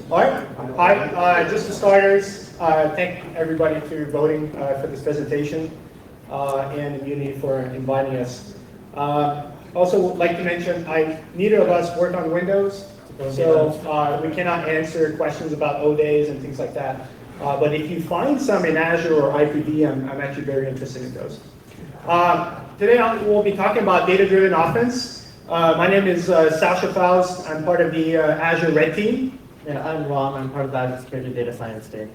All right. Hi. Just for starters, thank everybody for voting for this presentation and Immunity for inviting us. Also, would like to mention, neither of us work on Windows, so we cannot answer questions about O-days and things like that. But if you find some in Azure or IPV, I'm actually very interested in those. Today we'll be talking about data-driven offense. My name is Sacha Faust. I'm part of the Azure Red Team. And I'm Ron. I'm part of the Azure Security Data Science team.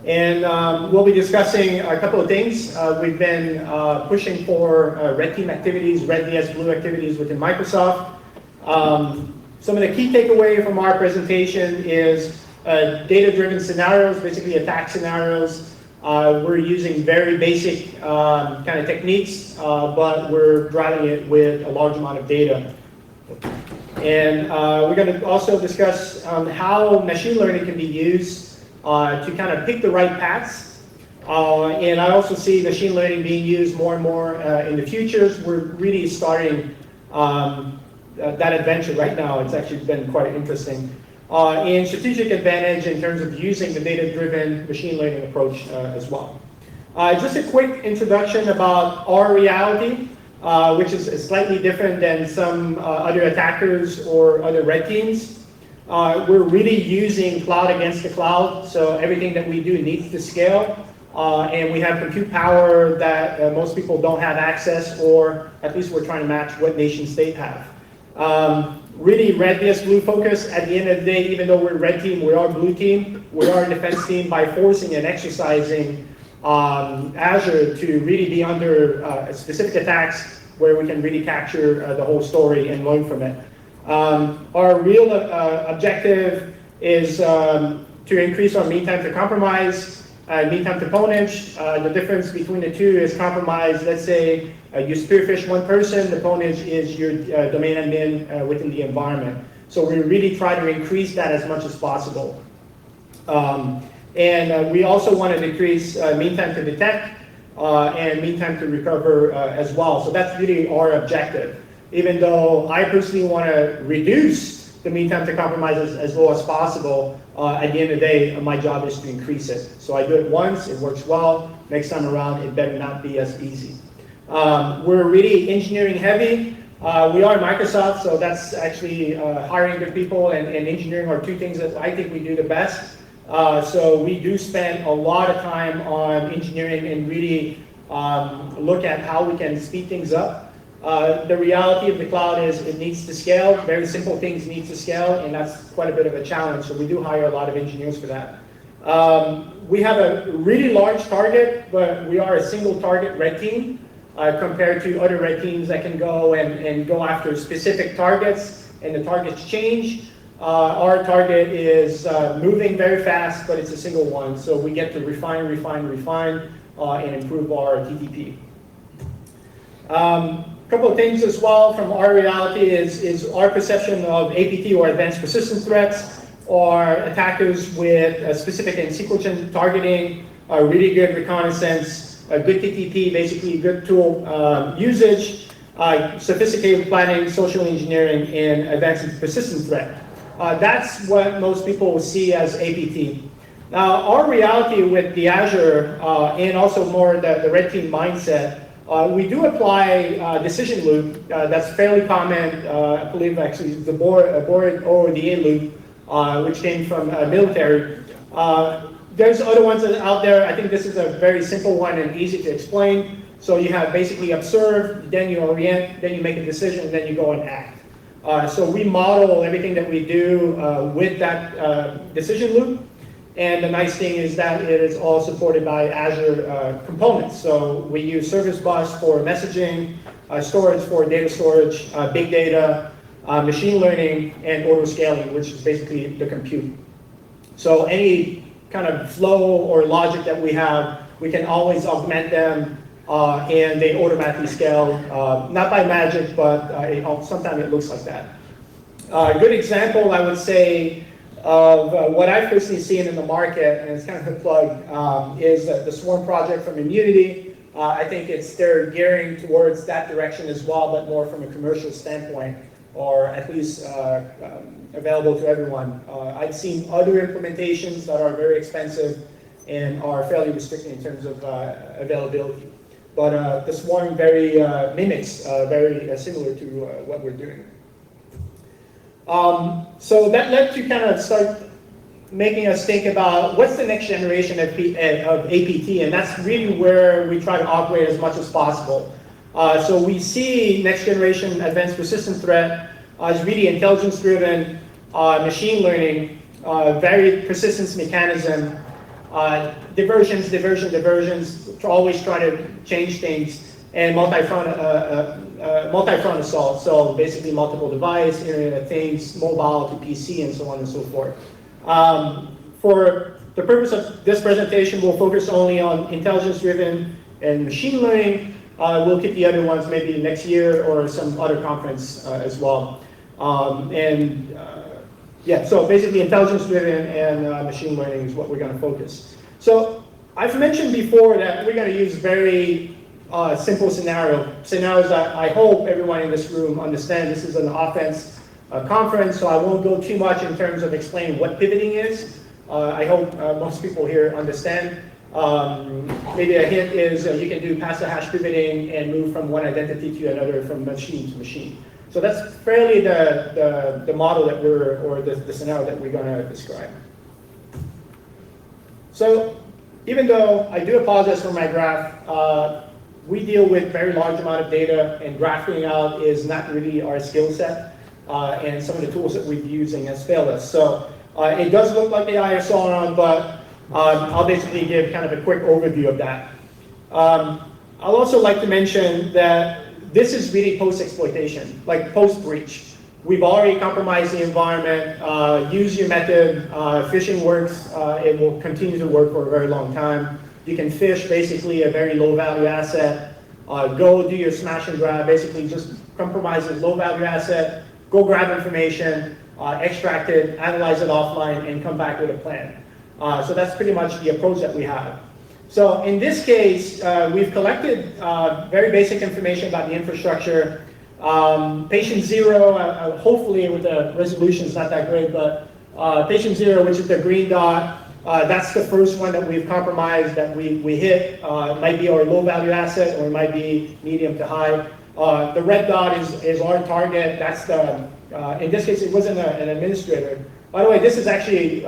And we'll be discussing a couple of things. We've been pushing for red team activities, red vs blue activities within Microsoft. Some of the key takeaway from our presentation is data-driven scenarios, basically attack scenarios. We're using very basic kind of techniques, but we're driving it with a large amount of data. And we're going to also discuss how machine learning can be used to kind of pick the right paths. And I also see machine learning being used more and more in the futures. We're really starting that adventure right now. It's actually been quite interesting. And strategic advantage in terms of using the data-driven machine learning approach as well. Just a quick introduction about our reality, which is slightly different than some other attackers or other red teams. We're really using cloud against the cloud, so everything that we do needs to scale. And we have compute power that most people don't have access, or at least we're trying to match what nation state have. Really red vs blue focus. At the end of the day, even though we're red team, we are blue team. We are a defense team by forcing and exercising Azure to really be under specific attacks where we can really capture the whole story and learn from it. Our real objective is to increase our mean time to compromise, mean time to ponage. The difference between the two is compromise. Let's say you spearfish one person, the ponage is your domain admin within the environment. So we really try to increase that as much as possible. And we also want to decrease mean time to detect and mean time to recover as well. So that's really our objective. Even though I personally want to reduce the mean time to compromise as low as possible, at the end of the day, my job is to increase it. So I do it once, it works well. Next time around, it better not be as easy. We're really engineering heavy. We are Microsoft, so that's actually hiring good people and engineering are two things that I think we do the best. So we do spend a lot of time on engineering and really look at how we can speed things up. The reality of the cloud is it needs to scale. Very simple things need to scale, and that's quite a bit of a challenge. So we do hire a lot of engineers for that. We have a really large target, but we are a single target red team compared to other red teams that can go and go after specific targets, and the targets change. Our target is moving very fast, but it's a single one. So we get to refine, and improve our TTP. Couple of things as well from our reality is our perception of APT or advanced persistent threats or attackers with specific and sequential targeting, really good reconnaissance, good TTP, basically good tool usage, sophisticated planning, social engineering, and advanced persistent threat. That's what most people see as APT. Now, our reality with the Azure and also more the red team mindset, we do apply decision loop. That's fairly common. I believe actually the board OODA loop, which came from military. There's other ones that are out there. I think this is a very simple one and easy to explain. So you have basically observe, then you orient, then you make a decision, and then you go and act. So we model everything that we do with that decision loop. And the nice thing is that it is all supported by Azure components. So we use Service Bus for messaging, storage for data storage, big data, machine learning, and auto scaling, which is basically the compute. So any kind of flow or logic that we have, we can always augment them, and they automatically scale, not by magic, but sometimes it looks like that. A good example, I would say, of what I've personally seen in the market, and it's kind of a plug, is the Swarm project from Immunity. I think they're gearing towards that direction as well, but more from a commercial standpoint, or at least available to everyone. I've seen other implementations that are very expensive and are fairly restricted in terms of availability. But the Swarm very mimics, very similar to what we're doing. So that led to kind of start making us think about what's the next generation of APT, and that's really where we try to operate as much as possible. So we see next generation advanced persistent threat as really intelligence-driven machine learning, varied persistence mechanism, diversions, to always try to change things, and multi-front assault, so basically multiple device, Internet of Things, mobile to PC, and so on and so forth. For the purpose of this presentation, we'll focus only on intelligence-driven and machine learning. We'll keep the other ones maybe next year or some other conference as well. Yeah, so basically intelligence-driven and machine learning is what we're going to focus. So I've mentioned before that we're going to use very simple scenarios that I hope everyone in this room understands. This is an offense conference, so I won't go too much in terms of explaining what pivoting is. I hope most people here understand. Maybe a hint is you can do pass-the-hash pivoting and move from one identity to another from machine to machine. So that's fairly the model that or the scenario that we're going to describe. So even though I do apologize for my graph, we deal with very large amount of data, and graphing out is not really our skill set, and some of the tools that we're using has failed us. So it does look like the ISR, but I'll basically give kind of a quick overview of that. I'll also like to mention that this is really post-exploitation, like post-breach. We've already compromised the environment. Use your method. Phishing works. It will continue to work for a very long time. You can phish basically a very low-value asset. Go do your smash and grab. Basically, just compromise a low-value asset. Go grab information, extract it, analyze it offline, and come back with a plan. So that's pretty much the approach that we have. So in this case, we've collected very basic information about the infrastructure. Patient 0, hopefully with the resolution is not that great, but patient 0, which is the green dot, that's the first one that we've compromised, that we hit. It might be our low value asset, or it might be medium to high. The red dot is our target. That's the, in this case, it wasn't an administrator. By the way, this is actually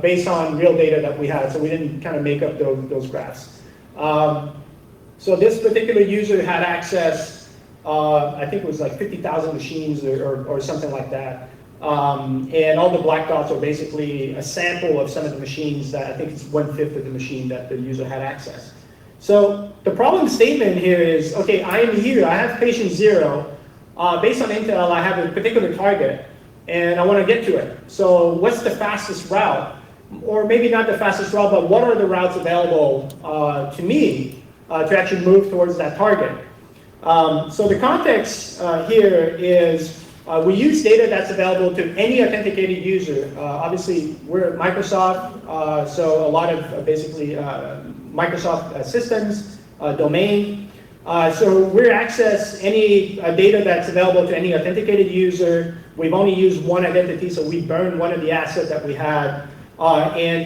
based on real data that we had, so we didn't kind of make up those graphs. So this particular user had access, I think it was like 50,000 machines or something like that. And all the black dots are basically a sample of some of the machines that I think it's 1/5 of the machine that the user had access. So the problem statement here is, okay, I am here, I have patient 0. Based on Intel, I have a particular target, and I want to get to it. So what's the fastest route? Or maybe not the fastest route, but what are the routes available to me to actually move towards that target? So the context here is we use data that's available to any authenticated user. Obviously, we're at Microsoft, so a lot of basically Microsoft systems, domain. So we access any data that's available to any authenticated user. We've only used one identity, so we burned one of the assets that we had, and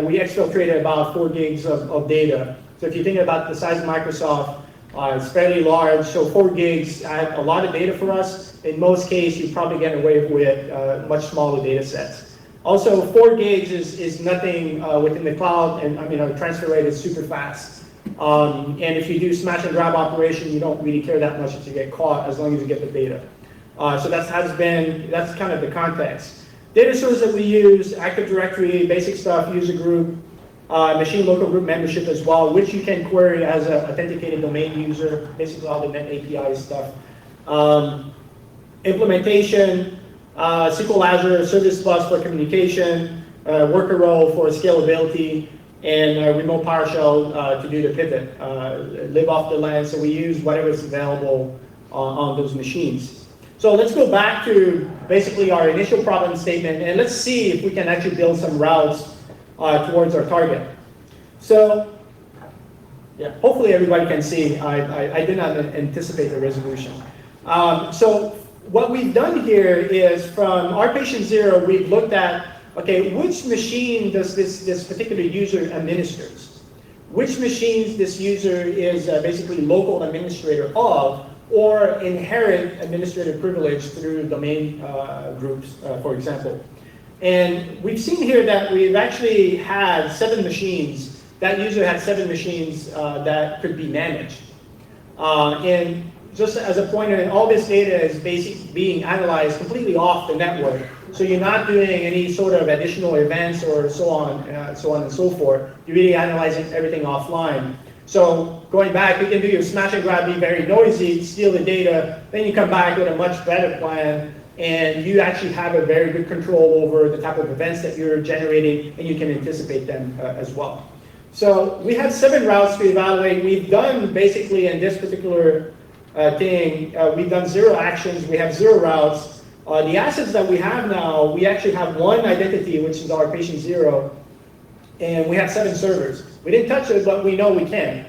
we exfiltrated about 4 gigs of data. So if you think about the size of Microsoft, it's fairly large, so 4 gigs add a lot of data for us. In most cases, you probably get away with much smaller data sets. Also, 4 gigs is nothing within the cloud, and I mean, our transfer rate is super fast. And if you do smash and grab operation, you don't really care that much if you get caught, as long as you get the data. So that's kind of the context. Data sources that we use: Active Directory, basic stuff, user group, machine local group membership as well, which you can query as an authenticated domain user, basically all the Net API stuff. Implementation, SQL Azure, Service Bus for communication, worker role for scalability, and remote PowerShell to do the pivot, live off the land, so we use whatever is available on those machines. So let's go back to basically our initial problem statement, and let's see if we can actually build some routes towards our target. So, yeah, hopefully everybody can see. I did not anticipate the resolution. So what we've done here is from our patient 0, we've looked at okay, which machine does this particular user administers? Which machines this user is basically local administrator of, or inherit administrative privilege through domain groups, for example. And we've seen here that we've actually had 7 machines. That user had 7 machines that could be managed. And just as a pointer, all this data is being analyzed completely off the network. So you're not doing any sort of additional events or so on and so forth. You're really analyzing everything offline. So going back, you can do your smash and grab, be very noisy, steal the data, then you come back with a much better plan, and you actually have a very good control over the type of events that you're generating, and you can anticipate them as well. So we have 7 routes to evaluate. We've done basically in this particular thing, we've done 0 actions, we have 0 routes. The assets that we have now, we actually have 1 identity, which is our patient 0, and we have 7 servers. We didn't touch it, but we know we can.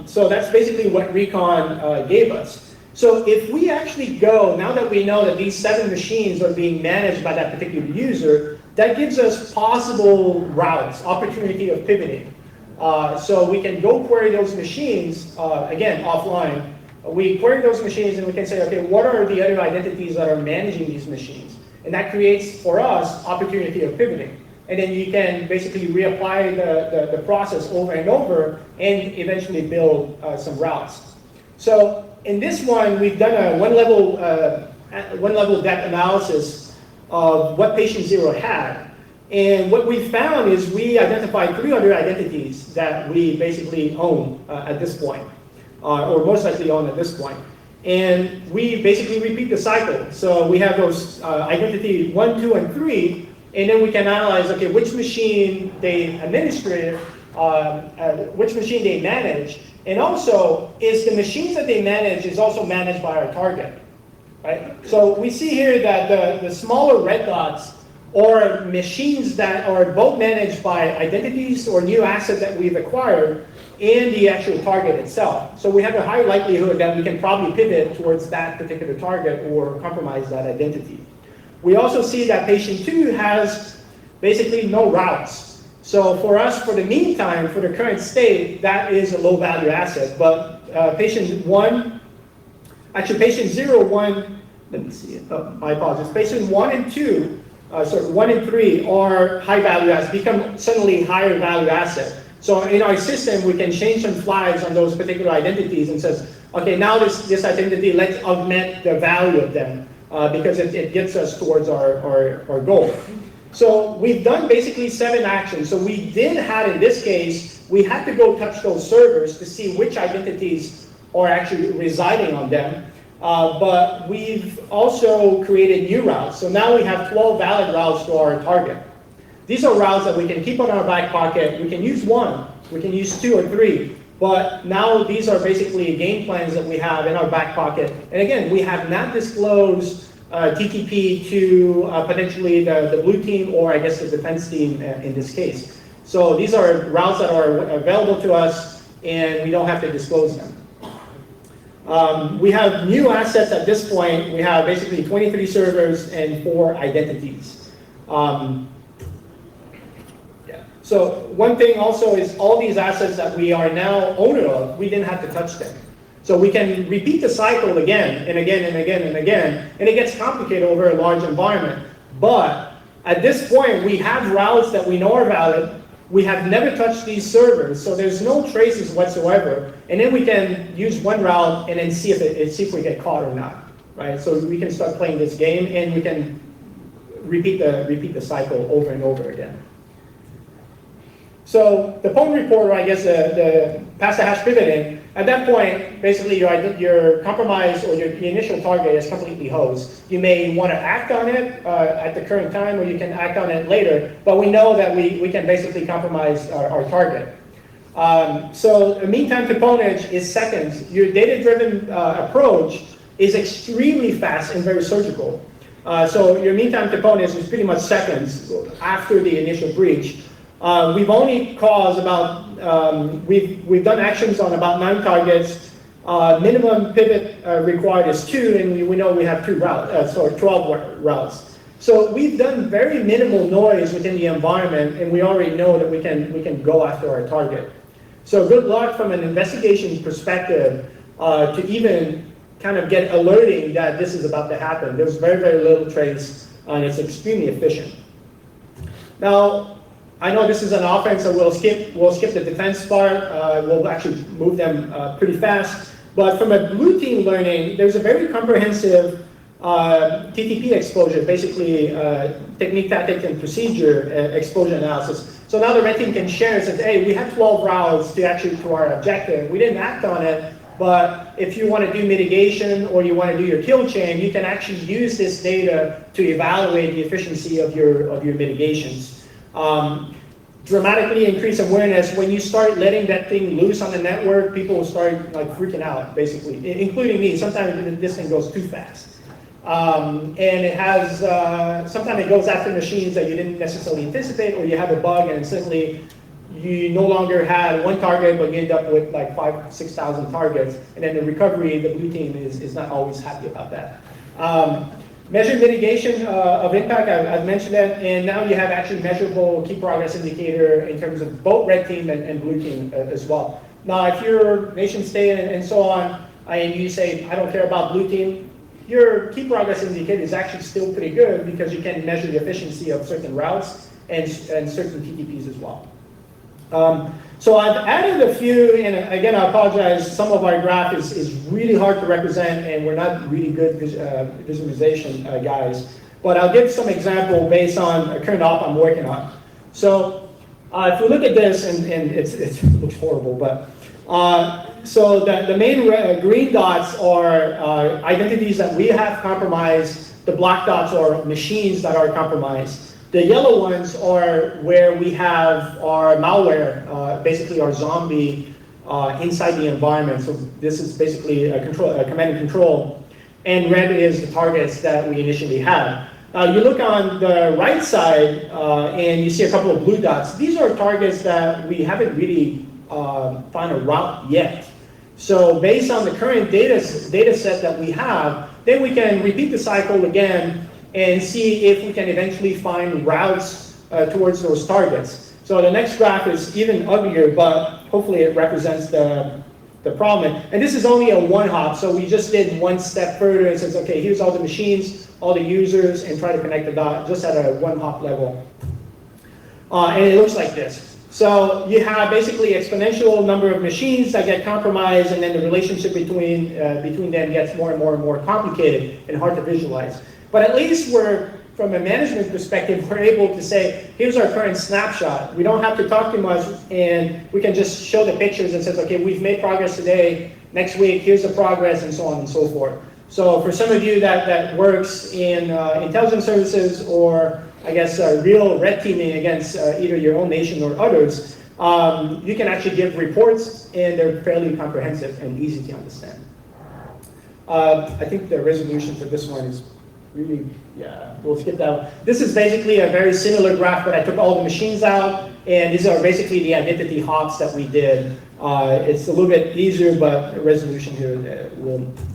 So that's basically what Recon gave us. So if we actually go, now that we know that these 7 machines are being managed by that particular user, that gives us possible routes, opportunity of pivoting. So we can go query those machines, again, offline. We query those machines and we can say, okay, what are the other identities that are managing these machines? And that creates, for us, opportunity of pivoting. And then you can basically reapply the process over and over and eventually build some routes. So in this one, we've done a one-level depth analysis of what patient 0 had. And what we found is we identified 3 other identities that we basically own at this point, or most likely own at this point. And we basically repeat the cycle. So we have those identity 1, 2, and 3, and then we can analyze, okay, which machine they administer, which machine they manage, and also, is the machines that they manage is also managed by our target, right? So we see here that the smaller red dots are machines that are both managed by identities or new assets that we've acquired and the actual target itself. So we have a high likelihood that we can probably pivot towards that particular target or compromise that identity. We also see that patient 2 has basically no routes. So for us, for the meantime, for the current state, that is a low value asset. But patient 1, actually patient 0, 1, let me see it, oh, my apologies. Patient 1 and 2, so 1 and 3 are high value assets, become suddenly higher value asset. So in our system, we can change some flags on those particular identities and says, okay, now this identity, let's augment the value of them because it gets us towards our goal. So we've done basically 7 actions. So we did have, in this case, we had to go touch those servers to see which identities are actually residing on them. But we've also created new routes. So now we have 12 valid routes to our target. These are routes that we can keep on our back pocket. We can use 1, we can use 2 or 3. But now these are basically game plans that we have in our back pocket. And again, we have not disclosed TTP to potentially the blue team or I guess the defense team in this case. So these are routes that are available to us and we don't have to disclose them. We have new assets at this point. We have basically 23 servers and 4 identities. So one thing also is all these assets that we are now owner of, we didn't have to touch them. So we can repeat the cycle again and again and again and again, and it gets complicated over a large environment. But at this point, we have routes that we know are valid. We have never touched these servers, so there's no traces whatsoever. And then we can use one route and then see if we get caught or not, right? So we can start playing this game and we can repeat the cycle over and over again. So the POEM report, or I guess the pass the hash pivoting, at that point, basically your compromise or your initial target is completely hosed. You may want to act on it at the current time, or you can act on it later, but we know that we can basically compromise our target. So the mean time to pwnage is seconds. Your data-driven approach is extremely fast and very surgical. So your mean time to pwnage is pretty much seconds after the initial breach. We've only caused about, we've done actions on about 9 targets. Minimum pivot required is 2, and we know we have 2 routes, 12 routes. So we've done very minimal noise within the environment, and we already know that we can go after our target. So good luck from an investigation perspective to even kind of get alerting that this is about to happen. There's very, very little trace, and it's extremely efficient. Now, I know this is an offense, so we'll skip the defense part. We'll actually move them pretty fast. But from a blue team learning, there's a very comprehensive TTP exposure, basically technique, tactic, and procedure exposure analysis. So now the red team can share and say, hey, we had 12 routes to our objective. We didn't act on it, but if you want to do mitigation or you want to do your kill chain, you can actually use this data to evaluate the efficiency of your mitigations. Dramatically increase awareness. When you start letting that thing loose on the network, people will start like freaking out, basically, including me. Sometimes this thing goes too fast. And it has, sometimes it goes after machines that you didn't necessarily anticipate, or you have a bug and suddenly you no longer had one target, but you end up with like 5,000, 6,000 targets. And then the recovery, the blue team is not always happy about that. Measured mitigation of impact, I've mentioned that, and now you have actually measurable key progress indicator in terms of both red team and blue team as well. Now, if you're nation state and so on, and you say, I don't care about blue team, your key progress indicator is actually still pretty good because you can measure the efficiency of certain routes and certain TTPs as well. So I've added a few, and again, I apologize, some of our graph is really hard to represent, and we're not really good visualization guys. But I'll give some example based on a current op I'm working on. So if we look at this, and it looks horrible, but so the main green dots are identities that we have compromised. The black dots are machines that are compromised. The yellow ones are where we have our malware, basically our zombie inside the environment. So this is basically a command and control. And red is the targets that we initially had. You look on the right side and you see a couple of blue dots. These are targets that we haven't really found a route yet. So based on the current data set that we have, then we can repeat the cycle again and see if we can eventually find routes towards those targets. So the next graph is even uglier, but hopefully it represents the problem. And this is only a one hop, so we just did one step further and says, okay, here's all the machines, all the users, and try to connect the dot just at a one hop level. And it looks like this. So you have basically exponential number of machines that get compromised, and then the relationship between them gets more and more and more complicated and hard to visualize. But at least from a management perspective, we're able to say, here's our current snapshot. We don't have to talk too much, and we can just show the pictures and say, okay, we've made progress today, next week, here's the progress, and so on and so forth. So for some of you that works in intelligence services, or I guess real red teaming against either your own nation or others, you can actually give reports, and they're fairly comprehensive and easy to understand. I think the resolution for this one is really, yeah, we'll skip that one. This is basically a very similar graph, but I took all the machines out, and these are basically the identity hops that we did. It's a little bit easier, but the resolution here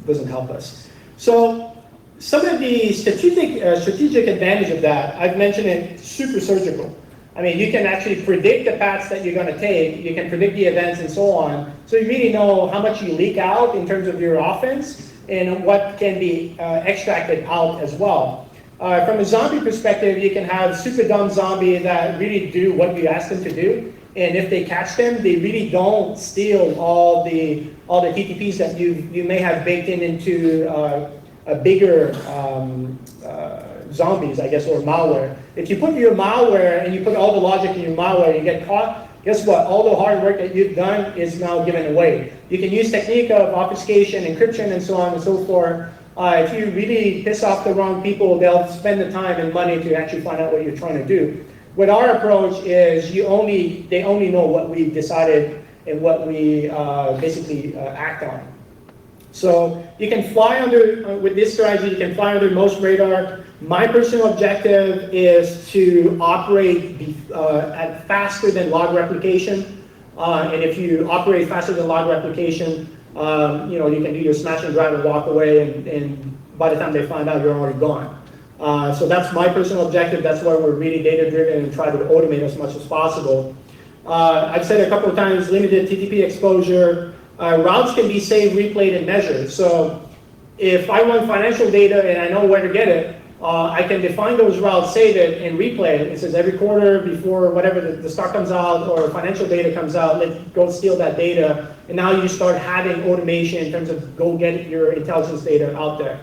doesn't help us. So some of the strategic advantage of that, I've mentioned it, super surgical. I mean, you can actually predict the paths that you're going to take. You can predict the events and so on. So you really know how much you leak out in terms of your offense, and what can be extracted out as well. From a zombie perspective, you can have super dumb zombie that really do what you ask them to do, and if they catch them, they really don't steal all the TTPs that you may have baked into a bigger zombies, I guess, or malware. If you put your malware and you put all the logic in your malware, you get caught. Guess what? All the hard work that you've done is now given away. You can use technique of obfuscation, encryption, and so on and so forth. If you really piss off the wrong people, they'll spend the time and money to actually find out what you're trying to do. What our approach is, they only know what we've decided and what we basically act on. So you can fly under, with this strategy, you can fly under most radar. My personal objective is to operate at faster than log replication. And if you operate faster than log replication, you can do your smash and grab and walk away, and by the time they find out, you're already gone. So that's my personal objective. That's why we're really data-driven and try to automate as much as possible. I've said a couple of times, limited TTP exposure. Routes can be saved, replayed, and measured. So if I want financial data and I know where to get it, I can define those routes, save it, and replay it. It says every quarter before whatever the stock comes out or financial data comes out, let's go steal that data. And now you start having automation in terms of go get your intelligence data out there.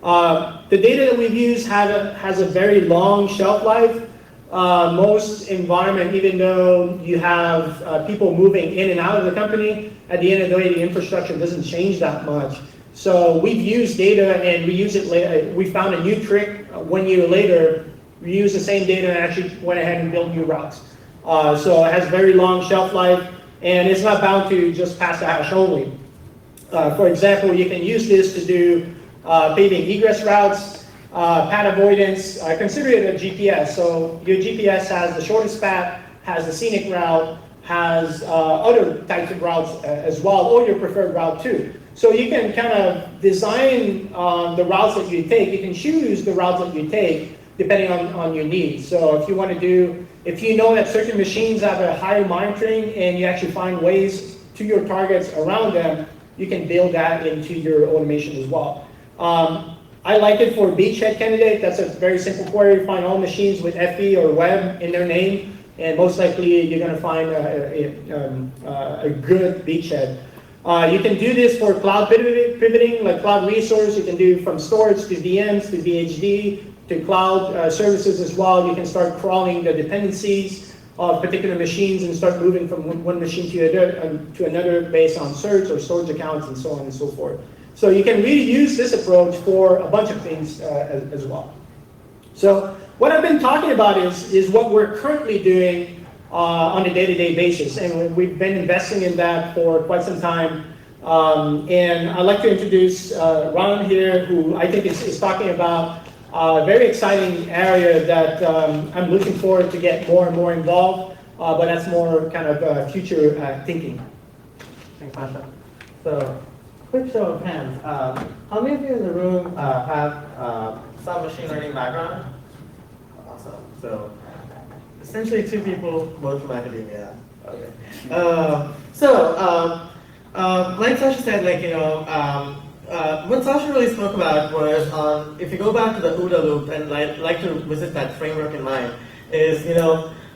The data that we've used has a very long shelf life. Most environment, even though you have people moving in and out of the company, at the end of the day, the infrastructure doesn't change that much. So we've used data and we use it later. We found a new trick 1 year later. We used the same data and actually went ahead and built new routes. So it has very long shelf life and it's not bound to just pass the hash only. For example, you can use this to do paving egress routes, path avoidance. Consider it a GPS. So your GPS has the shortest path, has the scenic route, has other types of routes as well, or your preferred route too. So you can kind of design the routes that you take. You can choose the routes that you take depending on your needs. So if you want to do, if you know that certain machines have a higher monitoring and you actually find ways to your targets around them, you can build that into your automation as well. I like it for beachhead candidate. That's a very simple query. Find all machines with FE or web in their name, and most likely you're going to find a good beachhead. You can do this for cloud pivoting, like cloud resource. You can do from storage to VMs to VHD to cloud services as well. You can start crawling the dependencies of particular machines and start moving from one machine to another based on search or storage accounts and so on and so forth. So you can really use this approach for a bunch of things as well. So what I've been talking about is what we're currently doing on a day-to-day basis, and we've been investing in that for quite some time. And I'd like to introduce Ron here, who I think is talking about a very exciting area that I'm looking forward to get more and more involved, but that's more kind of future thinking. Thanks, Sacha. So, quick show of hands. How many of you in the room have some machine learning background? Awesome. So, essentially two people, both from academia. Okay. Like Sacha said, what Sacha really spoke about was if you go back to the OODA loop and like to visit that framework in mind, is,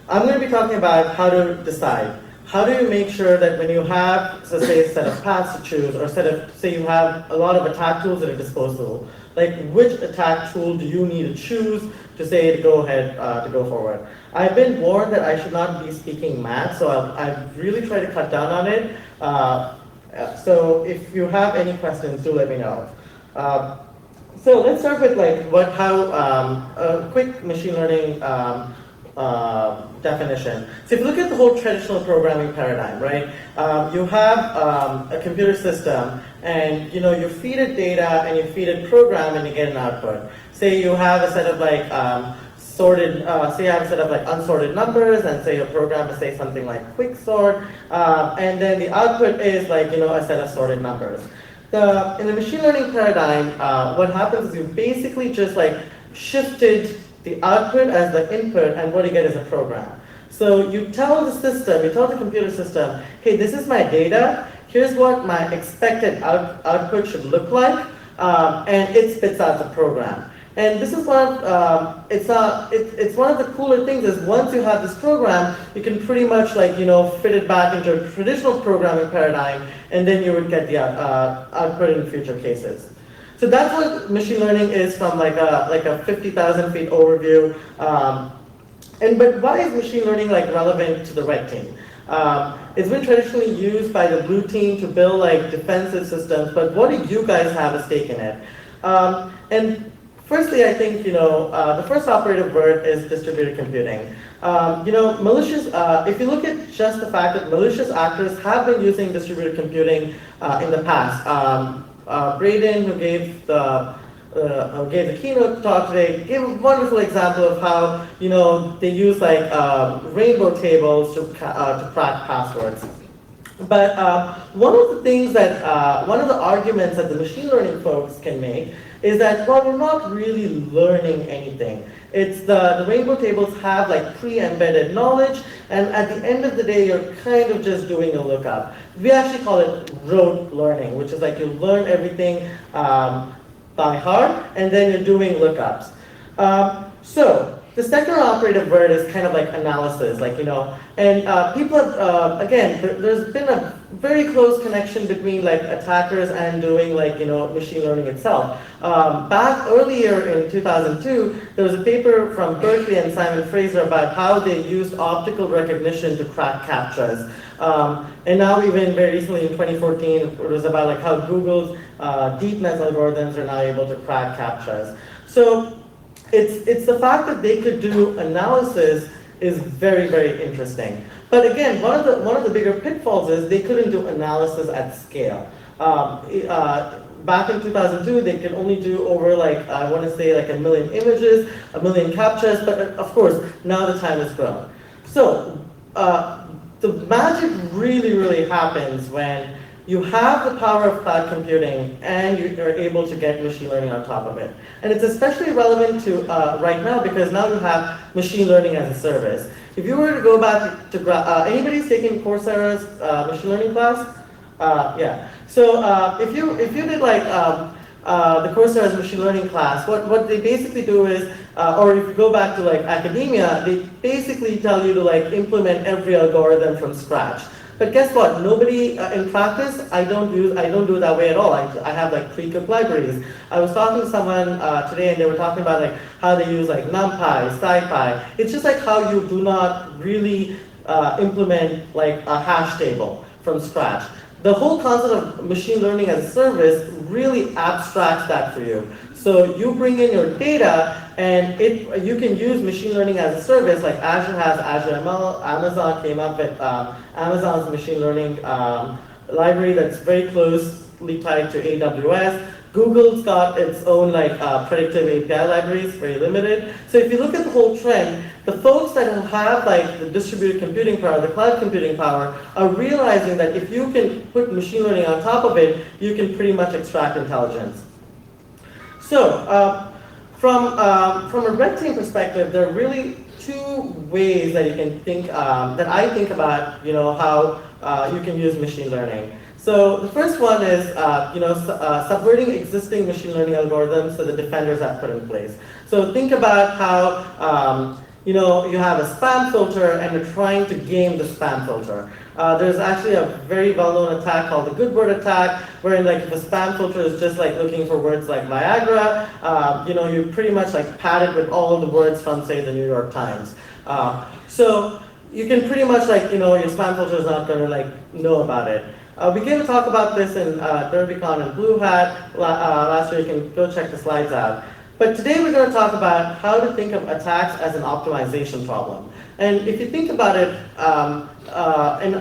I'm going to be talking about how to decide. How do you make sure that when you have, so say, a set of paths to choose, or say you have a lot of attack tools at your disposal, like which attack tool do you need to choose to say to go ahead, to go forward? I've been warned that I should not be speaking math, so I've really tried to cut down on it. So if you have any questions, do let me know. So let's start with a quick machine learning definition. So if you look at the whole traditional programming paradigm, right? You have a computer system, and you feed it data and you feed it program and you get an output. Say you have a set of unsorted numbers, and say your program is say something like quick sort, and then the output is a set of sorted numbers. In the machine learning paradigm, what happens is you basically just shifted the output as the input, and what you get is a program. So you tell the system, you tell the computer system, hey, this is my data, here's what my expected output should look like, and it spits out the program. And this is it's one of the cooler things is once you have this program, you can pretty much fit it back into a traditional programming paradigm, and then you would get the output in future cases. So that's what machine learning is from a 50,000 feet overview. But why is machine learning relevant to the red team? It's been traditionally used by the blue team to build defensive systems, but what do you guys have a stake in it? And firstly, I think the first operative word is distributed computing. Malicious. If you look at just the fact that malicious actors have been using distributed computing in the past. Braden, who gave the keynote talk today, gave a wonderful example of how they use rainbow tables to crack passwords. But one of the arguments that the machine learning folks can make is that, well, you're not really learning anything. It's the rainbow tables have like pre-embedded knowledge, and at the end of the day, you're kind of just doing a lookup. We actually call it rote learning, which is like you learn everything by heart, and then you're doing lookups. So the second operative word is kind of like analysis, like, and people have, again, there's been a very close connection between like attackers and doing like, machine learning itself. Back earlier in 2002, there was a paper from Berkeley and Simon Fraser about how they used optical recognition to crack CAPTCHAs. And now even very recently in 2014, it was about like how Google's deep net algorithms are now able to crack CAPTCHAs. So it's the fact that they could do analysis is very, very interesting. But again, one of the bigger pitfalls is they couldn't do analysis at scale. Back in 2002, they could only do over like, I want to say like 1 million images, 1 million CAPTCHAs, but of course, now the time has grown. So the magic really, really happens when you have the power of cloud computing and you are able to get machine learning on top of it. And it's especially relevant to right now because now you have machine learning as a service. If you were to go back to, anybody's taking Coursera's machine learning class? Yeah. So if you did like the Coursera's machine learning class, what they basically do is, or if you go back to like academia, they basically tell you to like implement every algorithm from scratch. But guess what? Nobody in practice, I don't do it that way at all. I have like pre-cooked libraries. I was talking to someone today, and they were talking about like how they use like NumPy, SciPy. It's just like how you do not really implement like a hash table from scratch. The whole concept of machine learning as a service really abstracts that for you. So you bring in your data, and you can use machine learning as a service, like Azure has Azure ML, Amazon came up with Amazon's machine learning library that's very closely tied to AWS. Google's got its own like predictive API libraries, very limited. So if you look at the whole trend, the folks that have like the distributed computing power, the cloud computing power, are realizing that if you can put machine learning on top of it, you can pretty much extract intelligence. So from a red team perspective, there are really two ways that you can think, that I think about, how you can use machine learning. So the first one is, subverting existing machine learning algorithms that the defenders have put in place. So think about how, you have a spam filter and you're trying to game the spam filter. There's actually a very well-known attack called the good word attack, wherein like if a spam filter is just like looking for words like Viagra, you pretty much like pad it with all of the words from say the New York Times. So you can pretty much like, your spam filter is not going to like know about it. We came to talk about this in DerbyCon and Blue Hat last year. You can go check the slides out. But today we're going to talk about how to think of attacks as an optimization problem. And if you think about it, an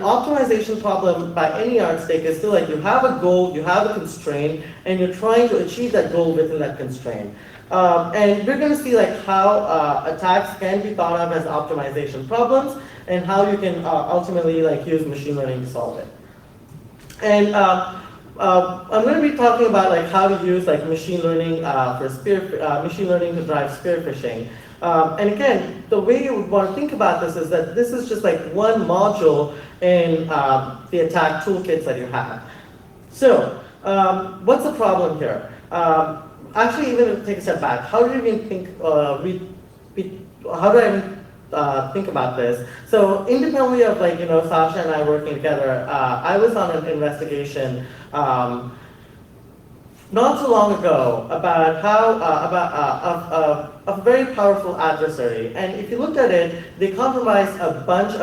optimization problem by any yardstick is still like you have a goal, you have a constraint, and you're trying to achieve that goal within that constraint. And we're going to see like how attacks can be thought of as optimization problems and how you can ultimately like use machine learning to solve it. And I'm going to be talking about like how to use like machine learning machine learning to drive spear phishing. And again, the way you would want to think about this is that this is just like one module in the attack toolkits that you have. So what's the problem here? Actually, even take a step back. How do you even think? How do I even think about this? So independently of like Sacha and I working together, I was on an investigation not so long ago about how a very powerful adversary, and if you looked at it, they compromised a bunch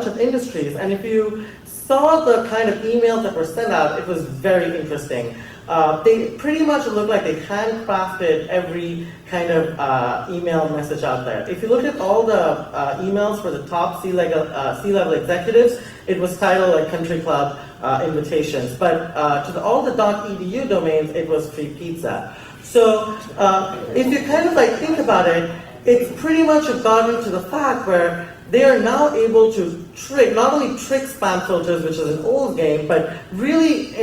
of industries, and if you saw the kind of emails that were sent out, it was very interesting. They pretty much look like they handcrafted every kind of email message out there. If you look at all the emails for the top C-level executives, it was titled like Country Club invitations. But to all the .edu domains, it was free pizza. So if you kind of like think about it, it's pretty much gotten to the fact where they are now able to not only trick spam filters, which is an old game, but really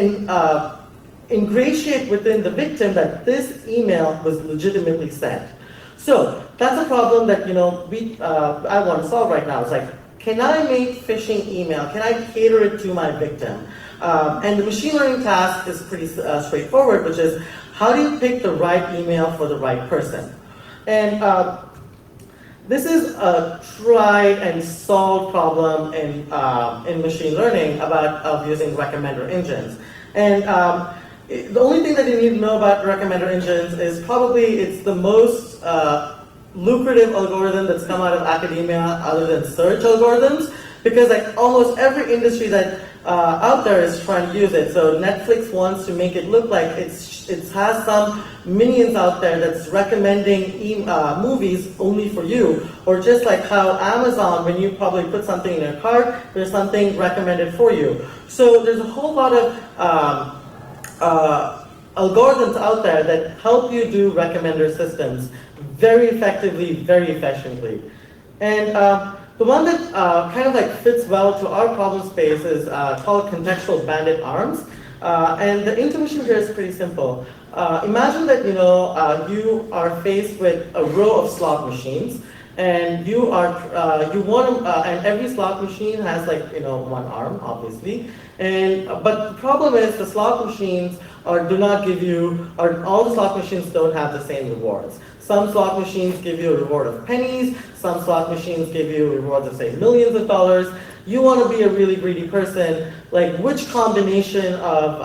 ingratiate within the victim that this email was legitimately sent. So that's a problem that I want to solve right now. It's like, can I make phishing email? Can I cater it to my victim? And the machine learning task is pretty straightforward, which is how do you pick the right email for the right person? And this is a tried and solved problem in machine learning of using recommender engines. And the only thing that you need to know about recommender engines is probably it's the most lucrative algorithm that's come out of academia other than search algorithms, because like almost every industry that out there is trying to use it. So Netflix wants to make it look like it has some minions out there that's recommending movies only for you, or just like how Amazon, when you probably put something in your cart, there's something recommended for you. So there's a whole lot of algorithms out there that help you do recommender systems very effectively, very efficiently. And the one that kind of like fits well to our problem space is called contextual bandit arms. And the intuition here is pretty simple. Imagine that you are faced with a row of slot machines, and and every slot machine has like one arm, obviously. But the problem is the slot machines do not give you, or all the slot machines don't have the same rewards. Some slot machines give you a reward of pennies. Some slot machines give you rewards of, say, millions of dollars. You want to be a really greedy person, like which combination of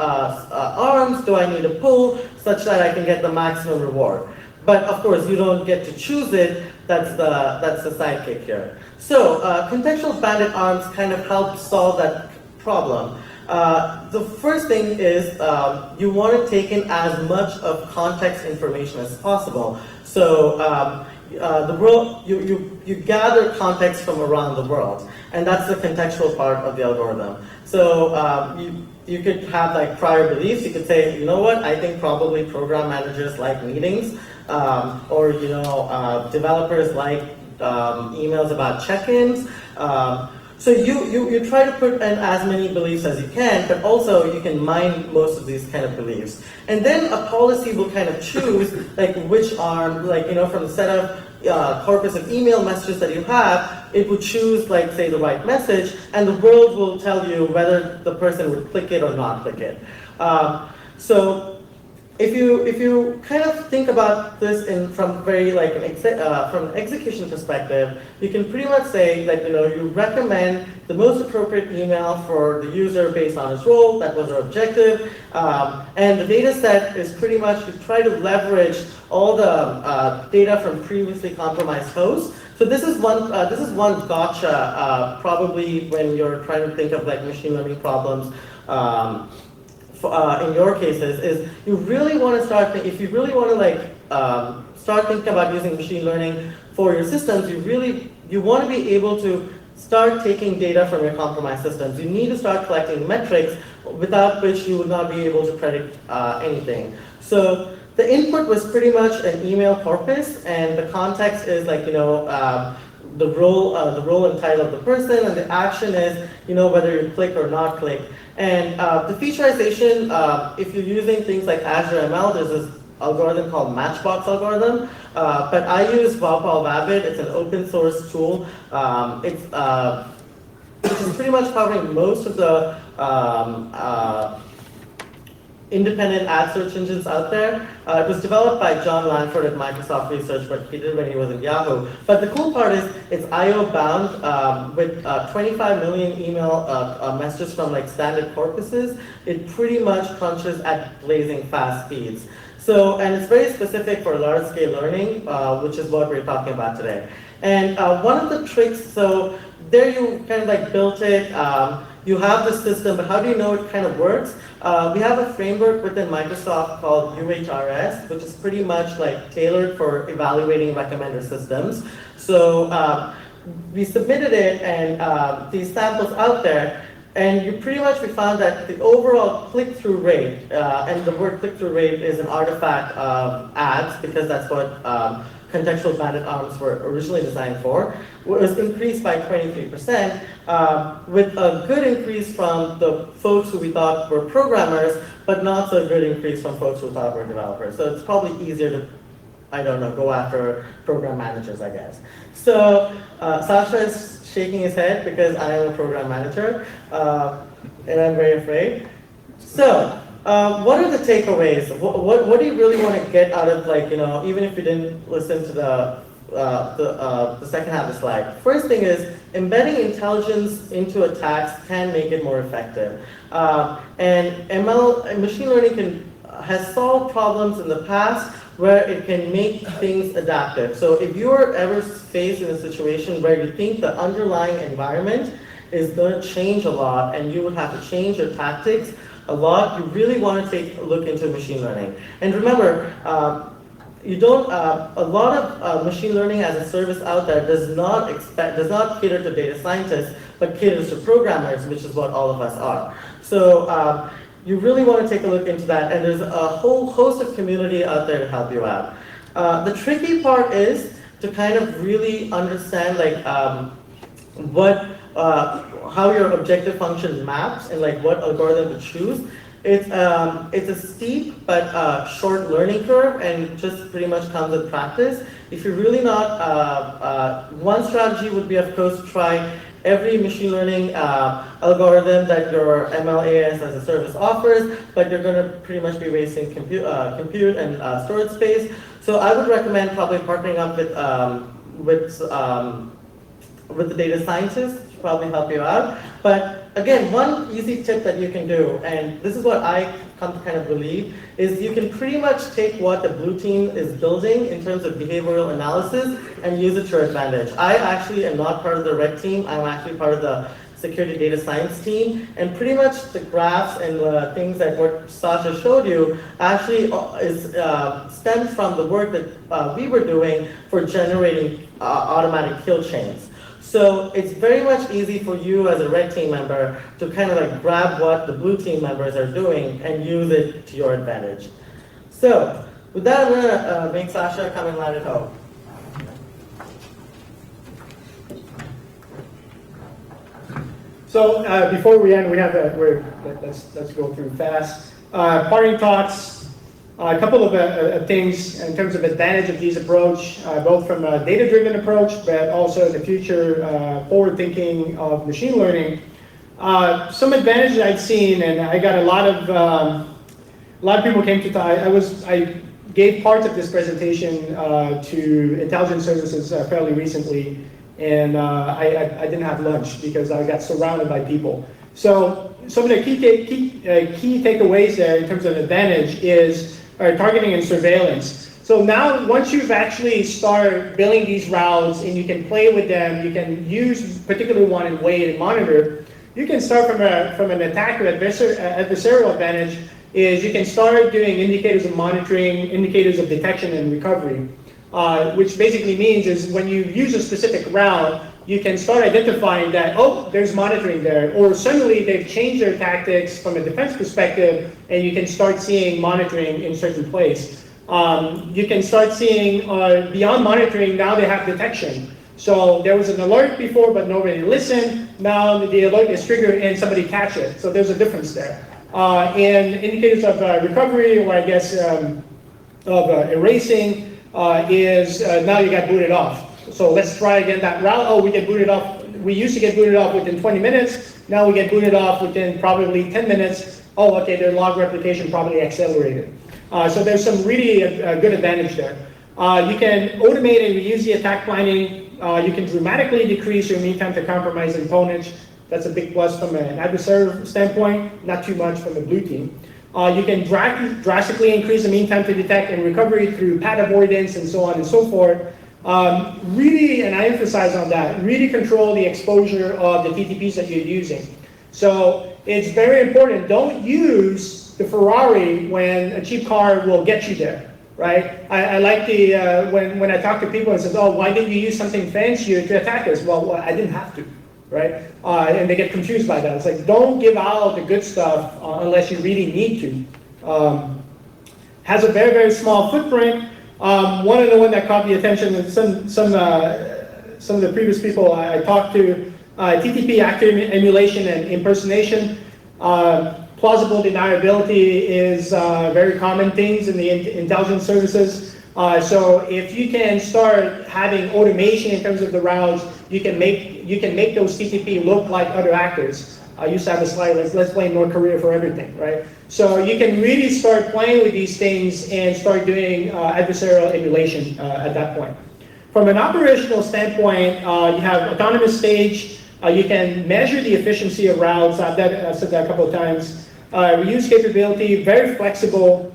arms do I need to pull such that I can get the maximum reward? But of course, you don't get to choose it. That's the sidekick here. So contextual bandit arms kind of help solve that problem. The first thing is you want to take in as much of context information as possible. So the world, you gather context from around the world, and that's the contextual part of the algorithm. So you could have like prior beliefs. You could say, you know what, I think probably program managers like meetings, or developers like emails about check-ins. So you try to put in as many beliefs as you can, but also you can mine most of these kind of beliefs. And then a policy will kind of choose like which arm, like from the set of corpus of email messages that you have, it would choose like say the right message, and the world will tell you whether the person would click it or not click it. So if you kind of think about this from very like from an execution perspective, you can pretty much say that you recommend the most appropriate email for the user based on his role. That was our objective, and the data set is pretty much to try to leverage all the data from previously compromised hosts. So this is one gotcha probably when you're trying to think of like machine learning problems. In your cases, is you really want to start, if you really want to like start thinking about using machine learning for your systems, you want to be able to start taking data from your compromised systems. You need to start collecting metrics without which you would not be able to predict anything. So the input was pretty much an email corpus, and the context is like the role and title of the person, and the action is whether you click or not click. And the featureization, if you're using things like Azure ML, there's this algorithm called Matchbox algorithm. But I use Vaupal-Vabbit. It's an open source tool. Which is pretty much covering most of the independent ad search engines out there. It was developed by John Lanford at Microsoft Research, but he did it when he was at Yahoo. But the cool part is it's I/O bound with 25 million email messages from like standard corpuses. It pretty much crunches at blazing fast speeds. So, and it's very specific for large scale learning, which is what we're talking about today. And one of the tricks, so there you kind of like built it. You have the system, but how do you know it kind of works? We have a framework within Microsoft called UHRS, which is pretty much like tailored for evaluating recommender systems. So we submitted it and these samples out there, and we found that the overall click-through rate, and the word click-through rate is an artifact of ads, because that's what contextual bandit arms were originally designed for, was increased by 23%, with a good increase from the folks who we thought were programmers, but not so good increase from folks who thought were developers. So it's probably easier to, I don't know, go after program managers, I guess. So Sacha is shaking his head because I am a program manager, and I'm very afraid. So what are the takeaways? What do you really want to get out of, like, even if you didn't listen to the second half of the slide? First thing is, embedding intelligence into attacks can make it more effective. And machine learning has solved problems in the past where it can make things adaptive. So if you're ever faced in a situation where you think the underlying environment is going to change a lot and you would have to change your tactics a lot, you really want to take a look into machine learning. And remember, a lot of machine learning as a service out there does not cater to data scientists, but caters to programmers, which is what all of us are. So you really want to take a look into that, and there's a whole host of community out there to help you out. The tricky part is to kind of really understand, like, how your objective function maps and like what algorithm to choose. It's a steep but short learning curve, and just pretty much comes with practice. If you're really not, one strategy would be, of course, to try every machine learning algorithm that your MLAS as a service offers, but you're going to pretty much be wasting compute and storage space. So I would recommend probably partnering up with the data scientists to probably help you out. But again, one easy tip that you can do, and this is what I come to kind of believe, is you can pretty much take what the blue team is building in terms of behavioral analysis and use it to your advantage. I actually am not part of the red team. I'm actually part of the security data science team, and pretty much the graphs and the things that what Sacha showed you actually stems from the work that we were doing for generating automatic kill chains. So it's very much easy for you as a red team member to kind of like grab what the blue team members are doing and use it to your advantage. So with that, I'm gonna make Sacha come and let it go. So before we end, we have let's go through fast. Parting thoughts. A couple of things in terms of advantage of these approach, both from a data-driven approach, but also the future forward-thinking of machine learning. Some advantages I've seen, and I got a lot of people came to. I gave parts of this presentation to intelligence services fairly recently, and I didn't have lunch because I got surrounded by people. So some of the key takeaways there in terms of advantage is targeting and surveillance. So now, once you've actually started building these routes and you can play with them, you can use particularly one and wait and monitor, you can start from an attacker adversarial advantage is you can start doing indicators of monitoring, indicators of detection and recovery, which basically means is when you use a specific route, you can start identifying that, oh, there's monitoring there, or suddenly they've changed their tactics from a defense perspective, and you can start seeing monitoring in certain place. You can start seeing, beyond monitoring, now they have detection. So there was an alert before, but nobody listened. Now the alert is triggered and somebody catch it. So there's a difference there. And indicators of recovery, or I guess of erasing, is now you got booted off. So let's try again that route. Oh, we get booted off. We used to get booted off within 20 minutes. Now we get booted off within probably 10 minutes. Oh, okay, their log replication probably accelerated. So there's some really good advantage there. You can automate and reuse the attack planning. You can dramatically decrease your mean time to compromise and ponage. That's a big plus from an adversary standpoint, not too much from the blue team. You can drastically increase the mean time to detect and recovery through pad avoidance and so on and so forth. Really, and I emphasize on that, really control the exposure of the TTPs that you're using. So it's very important, don't use the Ferrari when a cheap car will get you there, right? I like when I talk to people and says, oh, why didn't you use something fancier to attack us? Well, I didn't have to, right? And they get confused by that. It's like, don't give out the good stuff unless you really need to. Has a very, very small footprint. One of the ones that caught the attention of some of the previous people I talked to, TTP active emulation and impersonation. Plausible deniability is very common things in the intelligence services. So if you can start having automation in terms of the routes, you can make those TTP look like other actors. I used to have a slide, let's blame North Korea for everything, right? So you can really start playing with these things and start doing adversarial emulation at that point. From an operational standpoint, you have autonomous stage. You can measure the efficiency of routes. I've said that a couple of times. Reuse capability, very flexible.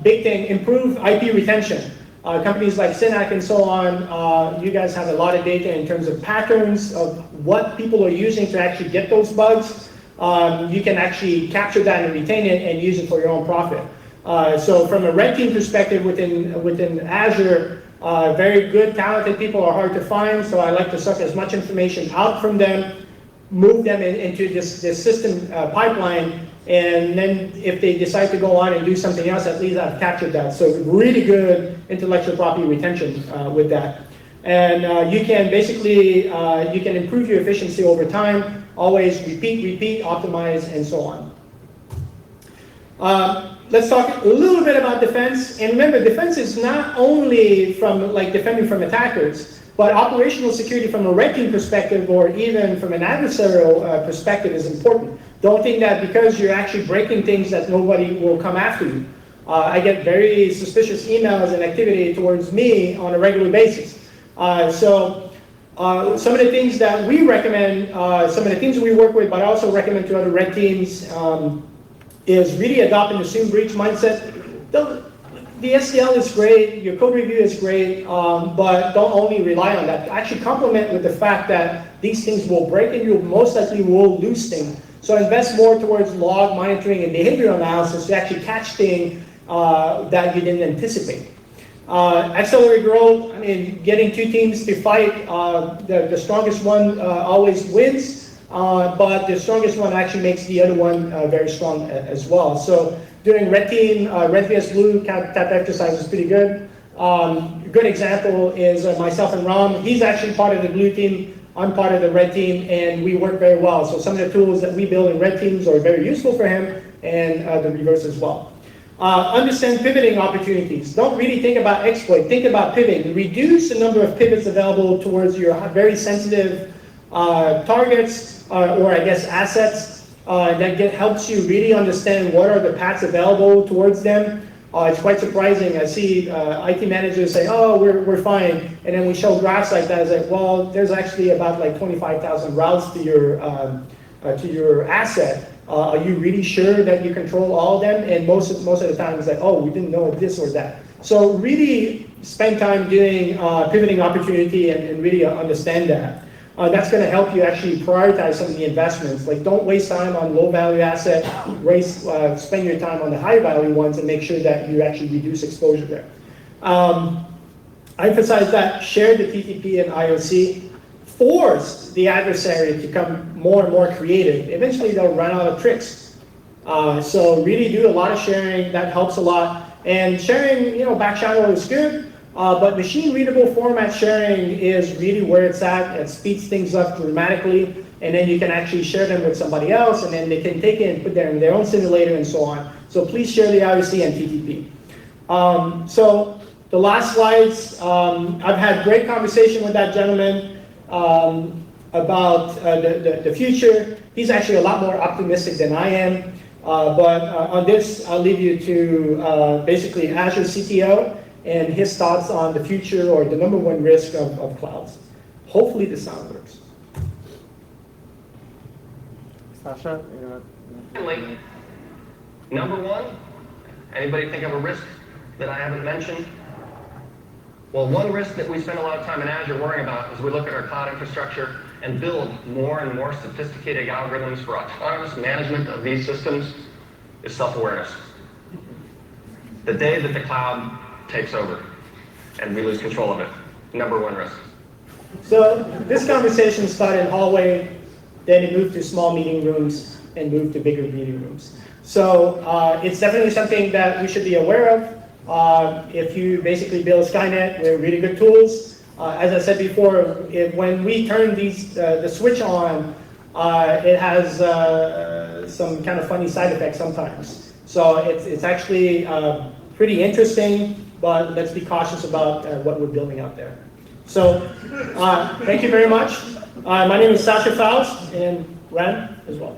Big thing, improve IP retention. Companies like Synac and so on, you guys have a lot of data in terms of patterns of what people are using to actually get those bugs. You can actually capture that and retain it and use it for your own profit. So from a red team perspective within Azure, very good, talented people are hard to find, so I like to suck as much information out from them, move them into this system pipeline, and then if they decide to go on and do something else, at least I've captured that. So really good intellectual property retention with that. And you can basically, you can improve your efficiency over time, always repeat, optimize, and so on. Let's talk a little bit about defense. And remember, defense is not only from like defending from attackers, but operational security from a red team perspective or even from an adversarial perspective is important. Don't think that because you're actually breaking things that nobody will come after you. I get very suspicious emails and activity towards me on a regular basis. So some of the things that we recommend, some of the things we work with, but I also recommend to other red teams, is really adopt an assume breach mindset. The SDL is great, your code review is great, but don't only rely on that. Actually complement with the fact that these things will break and you most likely will lose things. So invest more towards log monitoring and behavioral analysis to actually catch things that you didn't anticipate. Accelerate growth, I mean, getting two teams to fight, the strongest one always wins, but the strongest one actually makes the other one very strong as well. So doing red team, red vs blue type exercise is pretty good. A good example is myself and Ram. He's actually part of the blue team. I'm part of the red team, and we work very well. So some of the tools that we build in red teams are very useful for him, and the reverse as well. Understand pivoting opportunities. Don't really think about exploit. Think about pivoting. Reduce the number of pivots available towards your very sensitive targets, or I guess assets. That helps you really understand what are the paths available towards them. It's quite surprising. I see IT managers say, oh, we're fine. And then we show graphs like that. It's like, well, there's actually about like 25,000 routes to your asset. Are you really sure that you control all of them? And most of the time it's like, oh, we didn't know this or that. So really spend time doing pivoting opportunity and really understand that. That's going to help you actually prioritize some of the investments. Like, don't waste time on low-value asset. Spend your time on the high-value ones and make sure that you actually reduce exposure there. I emphasize that share the TTP and IOC. Force the adversary to become more and more creative. Eventually, they'll run out of tricks. So really do a lot of sharing. That helps a lot. And sharing, back channel is good. But machine-readable format sharing is really where it's at. It speeds things up dramatically, and then you can actually share them with somebody else, and then they can take it and put them in their own simulator and so on. So please share the IOC and TTP. So the last slides, I've had great conversation with that gentleman about the future. He's actually a lot more optimistic than I am. But on this, I'll leave you to basically Azure CTO and his thoughts on the future or the #1 risk of clouds. Hopefully the sound works. Sacha, Number one, anybody think of a risk that I haven't mentioned? Well, one risk that we spend a lot of time in Azure worrying about as we look at our cloud infrastructure and build more and more sophisticated algorithms for autonomous management of these systems is self-awareness. The day that the cloud takes over and we lose control of it, #1 risk. So this conversation started in hallway, then it moved to small meeting rooms and moved to bigger meeting rooms. So it's definitely something that we should be aware of. If you basically build Skynet with really good tools, as I said before, when we turn the switch on, it has some kind of funny side effects sometimes. So it's actually pretty interesting, but let's be cautious about what we're building out there. So thank you very much. My name is Sacha Faust, and Ran as well.